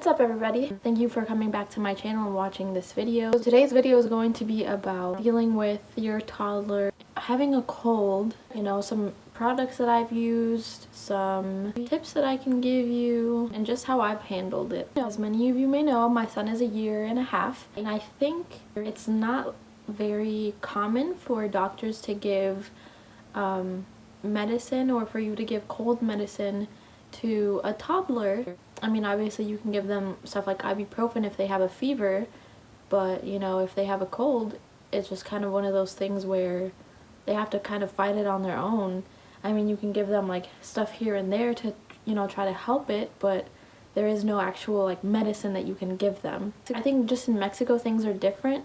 What's up everybody? Thank you for coming back to my channel and watching this video. Today's video is going to be about dealing with your toddler having a cold, some products that I've used, some tips that I can give you, and just how I've handled it. As many of you may know, my son is 1.5 years, and I think it's not very common for doctors to give medicine or for you to give cold medicine to a toddler. I mean, obviously you can give them stuff like ibuprofen if they have a fever, but if they have a cold, it's just kind of one of those things where they have to kind of fight it on their own. I mean, you can give them like stuff here and there to try to help it, but there is no actual like medicine that you can give them. I think just in Mexico things are different,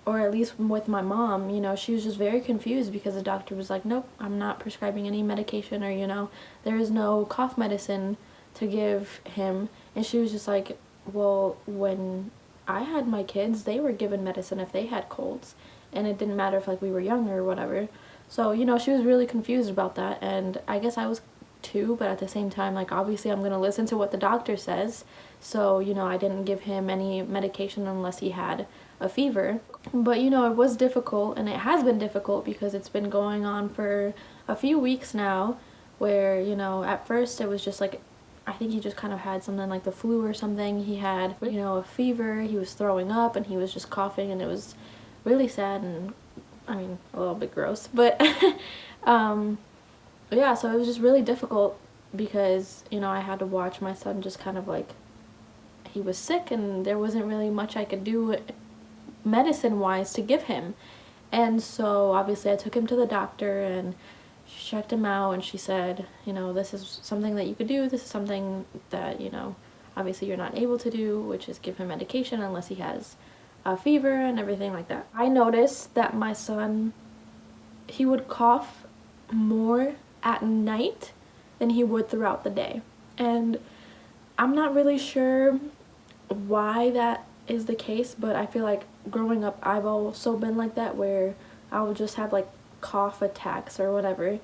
or at least with my mom, she was just very confused because the doctor was like, nope, I'm not prescribing any medication, or there is no cough medicine to give him. And she was just like, well, when I had my kids, they were given medicine if they had colds, and it didn't matter if like we were young or whatever. So she was really confused about that, and I guess I was too, but at the same time, like, obviously I'm gonna listen to what the doctor says. So I didn't give him any medication unless he had a fever. But it was difficult, and it has been difficult because it's been going on for a few weeks now, where at first it was just like, I think he just kind of had something like the flu or something. He had a fever, he was throwing up, and he was just coughing, and it was really sad, and I mean a little bit gross, but yeah, so it was just really difficult because I had to watch my son just kind of like, he was sick and there wasn't really much I could do medicine wise to give him. And so obviously I took him to the doctor, and she checked him out, and she said, this is something that you could do, this is something that obviously you're not able to do, which is give him medication unless he has a fever and everything like that. I noticed that my son, he would cough more at night than he would throughout the day, and I'm not really sure why that is the case, but I feel like growing up I've also been like that, where I will just have like cough attacks or whatever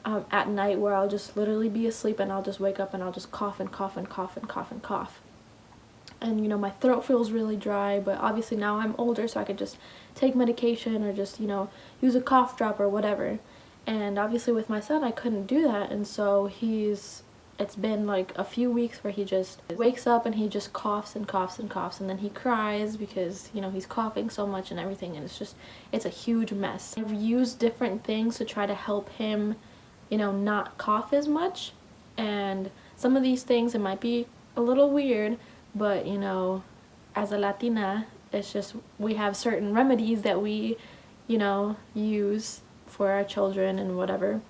at night, where I'll just literally be asleep and I'll just wake up and I'll just cough and cough and cough and cough and cough. And my throat feels really dry, but obviously now I'm older, so I could just take medication or just use a cough drop or whatever. And obviously with my son I couldn't do that, and so it's been like a few weeks where he just wakes up and he just coughs and coughs and coughs, and then he cries because he's coughing so much and everything, and it's a huge mess. I've used different things to try to help him not cough as much, and some of these things, it might be a little weird, but as a Latina, it's just, we have certain remedies that we use for our children and whatever.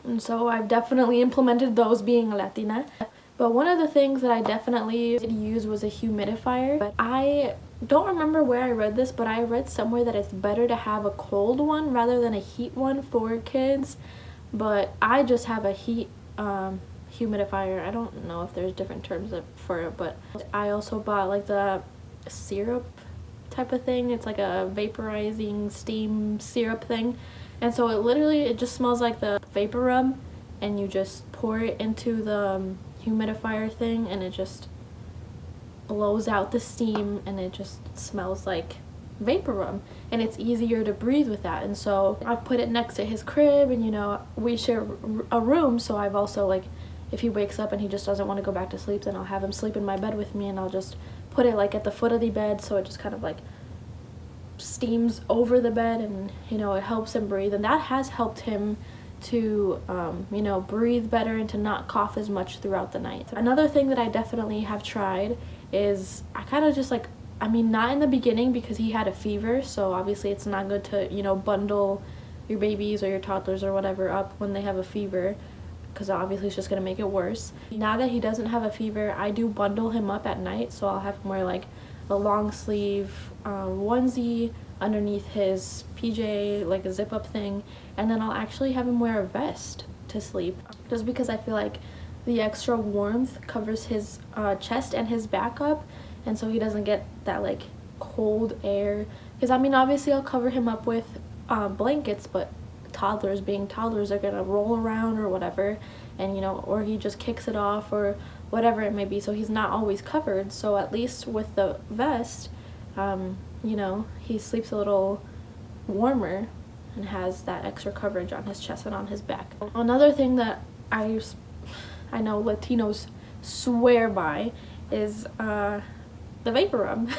And so I've definitely implemented those, being a Latina. But one of the things that I definitely did use was a humidifier. But I don't remember where I read this, but I read somewhere that it's better to have a cold one rather than a heat one for kids. But I just have a heat humidifier. I don't know if there's different terms for it, but I also bought like the syrup type of thing. It's like a vaporizing steam syrup thing. And so it just smells like the BabyRub, and you just pour it into the humidifier thing, and it just blows out the steam, and it just smells like BabyRub, and it's easier to breathe with that. And so I put it next to his crib, and we share a room, so I've also, like, if he wakes up and he just doesn't want to go back to sleep, then I'll have him sleep in my bed with me, and I'll just put it like at the foot of the bed, so it just kind of like steams over the bed, and it helps him breathe. And that has helped him to breathe better and to not cough as much throughout the night. Another thing that I definitely have tried is, I kind of just like, I mean, not in the beginning because he had a fever, so obviously it's not good to bundle your babies or your toddlers or whatever up when they have a fever, because obviously it's just going to make it worse. Now that he doesn't have a fever, I do bundle him up at night, so I'll have him wear like a long sleeve onesie underneath his PJ, like a zip up thing, and then I'll actually have him wear a vest to sleep, just because I feel like the extra warmth covers his chest and his back up, and so he doesn't get that like cold air. Because I mean, obviously I'll cover him up with blankets, but toddlers being toddlers are gonna roll around or whatever, and or he just kicks it off or whatever it may be, so he's not always covered. So at least with the vest, you know, he sleeps a little warmer and has that extra coverage on his chest and on his back. Another thing that I know Latinos swear by is the BabyRub.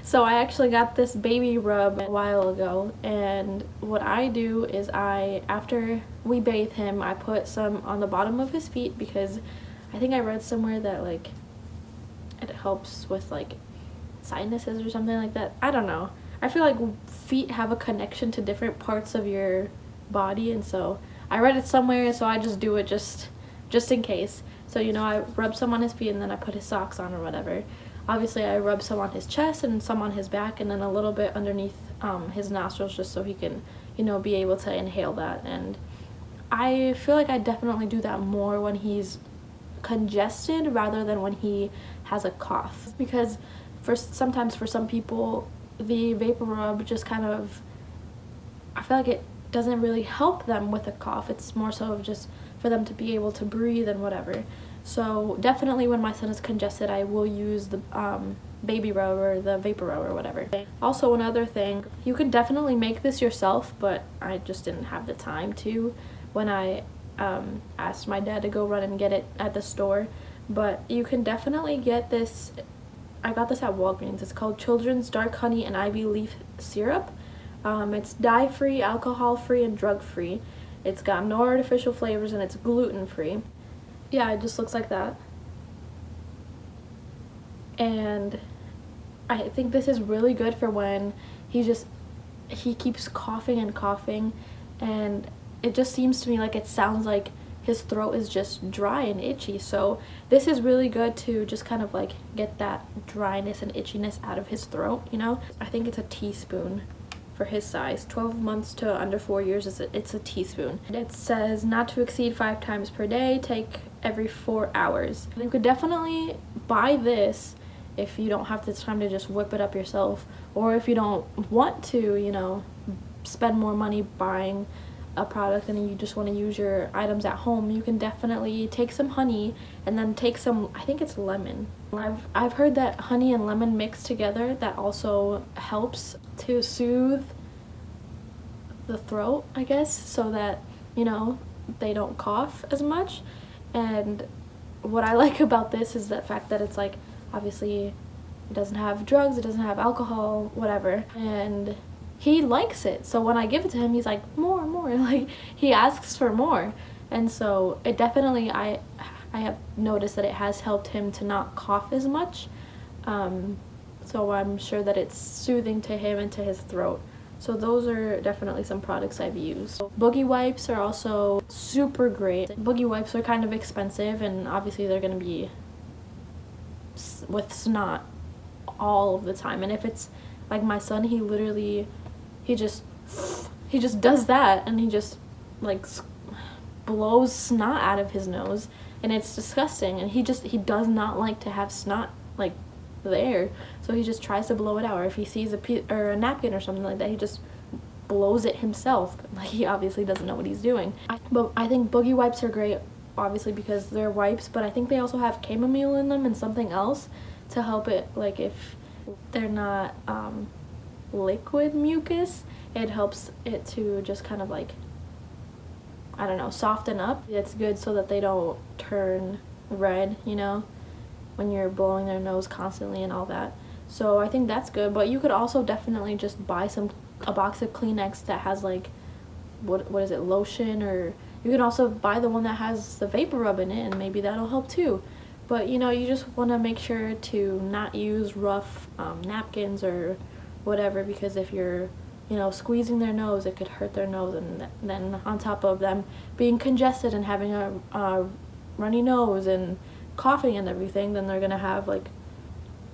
So I actually got this BabyRub a while ago, and what I do is after we bathe him, I put some on the bottom of his feet, because I think I read somewhere that like it helps with like sinuses or something like that. I don't know. I feel like feet have a connection to different parts of your body, and so I read it somewhere, so I just do it just in case. So, you know, I rub some on his feet and then I put his socks on or whatever. Obviously, I rub some on his chest and some on his back, and then a little bit underneath his nostrils, just so he can, you know, be able to inhale that. And I feel like I definitely do that more when he's congested rather than when he has a cough, because sometimes for some people the BabyRub just kind of, I feel like it doesn't really help them with a cough. It's more so just for them to be able to breathe and whatever. So definitely when my son is congested, I will use the BabyRub or the BabyRub or whatever. Also, another thing, you can definitely make this yourself, but I just didn't have the time to when I asked my dad to go run and get it at the store. But you can definitely get this. I got this at Walgreens. It's called Children's Dark Honey and Ivy Leaf Syrup. It's dye-free, alcohol-free, and drug-free. It's got no artificial flavors, and it's gluten-free. Yeah, it just looks like that. And I think this is really good for when he keeps coughing and coughing, and it just seems to me like it sounds like his throat is just dry and itchy. So this is really good to just kind of like get that dryness and itchiness out of his throat, you know. I think it's a teaspoon for his size. 12 months to under 4 years, it's a teaspoon. It says not to exceed 5 times per day, take every 4 hours. You could definitely buy this if you don't have the time to just whip it up yourself, or if you don't want to, you know, spend more money buying a product and you just want to use your items at home. You can definitely take some honey and then take some, I think it's lemon. I've heard that honey and lemon mixed together, that also helps to soothe the throat, I guess, so that, you know, they don't cough as much. And what I like about this is the fact that it's like, obviously it doesn't have drugs, it doesn't have alcohol, whatever, and he likes it. So when I give it to him, he's like, more, like he asks for more. And so it definitely, I have noticed that it has helped him to not cough as much. So I'm sure that it's soothing to him and to his throat. So those are definitely some products I've used. Boogie wipes are also super great. Boogie wipes are kind of expensive, and obviously they're going to be with snot all of the time. And if it's like my son, he just does that, and he just like blows snot out of his nose, and it's disgusting. And he does not like to have snot like there, so he just tries to blow it out. Or if he sees a napkin or something like that, he just blows it himself. Like, he obviously doesn't know what he's doing. But I think boogie wipes are great, obviously, because they're wipes, but I think they also have chamomile in them and something else to help it, like if they're not liquid mucus, it helps it to just kind of like, I don't know, soften up. It's good so that they don't turn red, you know, when you're blowing their nose constantly and all that. So I think that's good. But you could also definitely just buy a box of Kleenex that has like, what is it, lotion, or you can also buy the one that has the BabyRub in it, and maybe that'll help too. But, you know, you just want to make sure to not use rough napkins or whatever, because if you're, you know, squeezing their nose, it could hurt their nose. And then on top of them being congested and having a runny nose and coughing and everything, then they're going to have like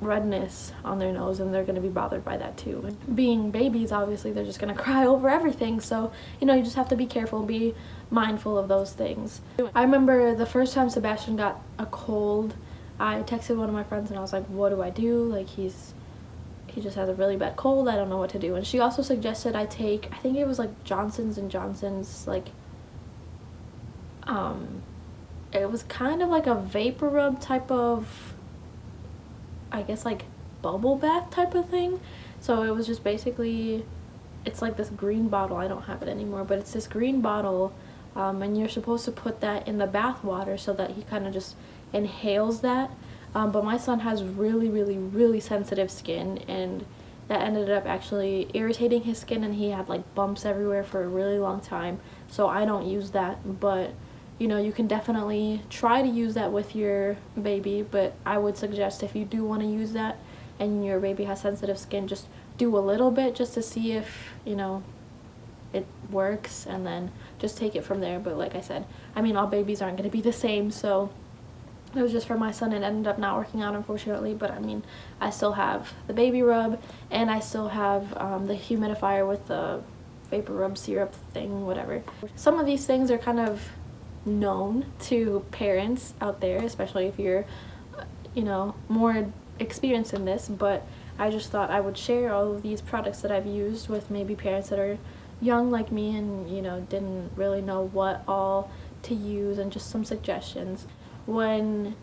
redness on their nose, and they're going to be bothered by that too. And being babies, obviously, they're just going to cry over everything. So, you know, you just have to be careful, be mindful of those things. I remember the first time Sebastian got a cold, I texted one of my friends and I was like, what do I do? Like, he just has a really bad cold, I don't know what to do. And she also suggested I take, I think it was like Johnson's & Johnson's, like it was kind of like a vapor rub type of, I guess, like bubble bath type of thing. So it was just basically, it's like this green bottle. I don't have it anymore, but it's this green bottle, and you're supposed to put that in the bath water so that he kind of just inhales that. But my son has really sensitive skin, and that ended up actually irritating his skin, and he had like bumps everywhere for a really long time. So I don't use that, but you know, you can definitely try to use that with your baby, but I would suggest if you do want to use that and your baby has sensitive skin, just do a little bit just to see if, you know, it works, and then just take it from there. But like I said, I mean, all babies aren't going to be the same, so it was just for my son. It ended up not working out, unfortunately, but I mean, I still have the baby rub, and I still have the humidifier with the vapor rub syrup thing, whatever. Some of these things are kind of known to parents out there, especially if you're, you know, more experienced in this, but I just thought I would share all of these products that I've used with maybe parents that are young like me and, you know, didn't really know what all to use, and just some suggestions. When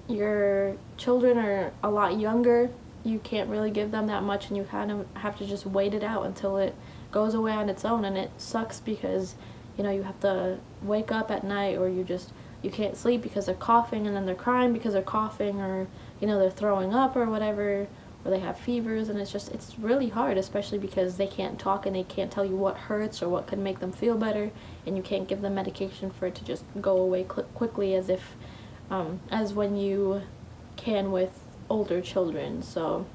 your children are a lot younger, you can't really give them that much, and you kind of have to just wait it out until it goes away on its own. And it sucks because, you know, you have to wake up at night, or you can't sleep because they're coughing, and then they're crying because they're coughing, or, you know, they're throwing up or whatever, or they have fevers, and it's really hard, especially because they can't talk and they can't tell you what hurts or what could make them feel better, and you can't give them medication for it to just go away quickly as when you can with older children. So,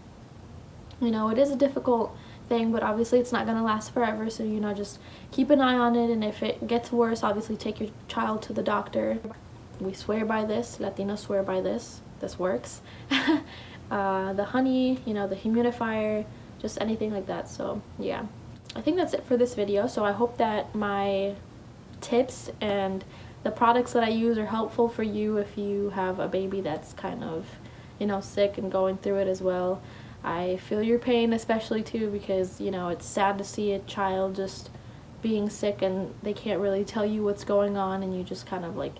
you know, it is a difficult thing, but obviously it's not going to last forever, so, you know, just keep an eye on it, and if it gets worse, obviously take your child to the doctor. We swear by this, Latinos swear by this works. The honey, you know, the humidifier, just anything like that. So yeah, I think that's it for this video. So I hope that my tips and the products that I use are helpful for you if you have a baby that's kind of, you know, sick and going through it as well. I feel your pain, especially too, because, you know, it's sad to see a child just being sick and they can't really tell you what's going on, and you just kind of like,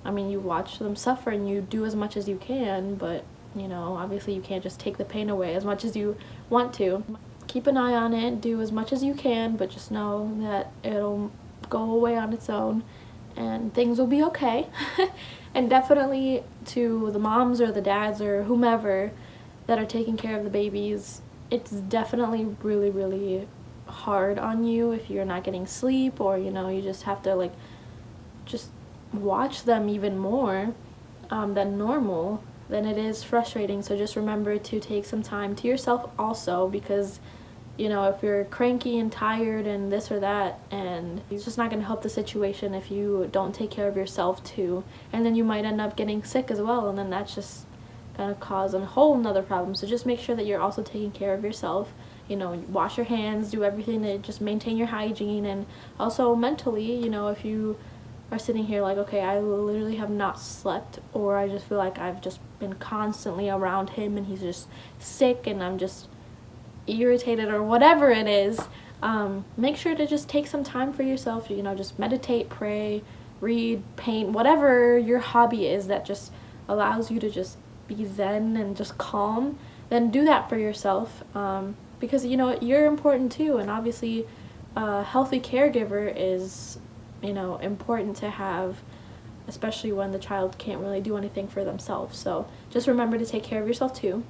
I mean, you watch them suffer and you do as much as you can, but, you know, obviously you can't just take the pain away as much as you want to. Keep an eye on it, do as much as you can, but just know that it'll go away on its own and things will be okay. And definitely to the moms or the dads or whomever that are taking care of the babies, it's definitely really hard on you if you're not getting sleep, or, you know, you just have to like just watch them even more than normal. Then it is frustrating. So just remember to take some time to yourself also, because, you know, if you're cranky and tired and this or that, and it's just not going to help the situation if you don't take care of yourself too, and then you might end up getting sick as well, and then that's just going to cause a whole nother problem. So just make sure that you're also taking care of yourself. You know, wash your hands, do everything to just maintain your hygiene, and also mentally, you know, if you are sitting here like, okay, I literally have not slept, or I just feel like I've just been constantly around him and he's just sick and I'm just irritated or whatever it is, make sure to just take some time for yourself. You know, just meditate, pray, read, paint, whatever your hobby is that just allows you to just be zen and just calm, then do that for yourself, because, you know, you're important too, and obviously a healthy caregiver is, you know, important to have, especially when the child can't really do anything for themselves. So just remember to take care of yourself too.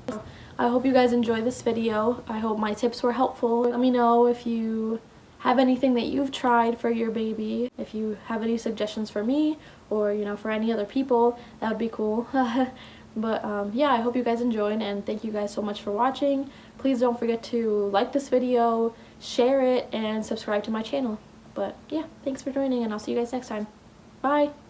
I hope you guys enjoyed this video. I hope my tips were helpful. Let me know if you have anything that you've tried for your baby. If you have any suggestions for me, or, you know, for any other people, that would be cool. But yeah, I hope you guys enjoyed, and thank you guys so much for watching. Please don't forget to like this video, share it, and subscribe to my channel. But yeah, thanks for joining, and I'll see you guys next time. Bye!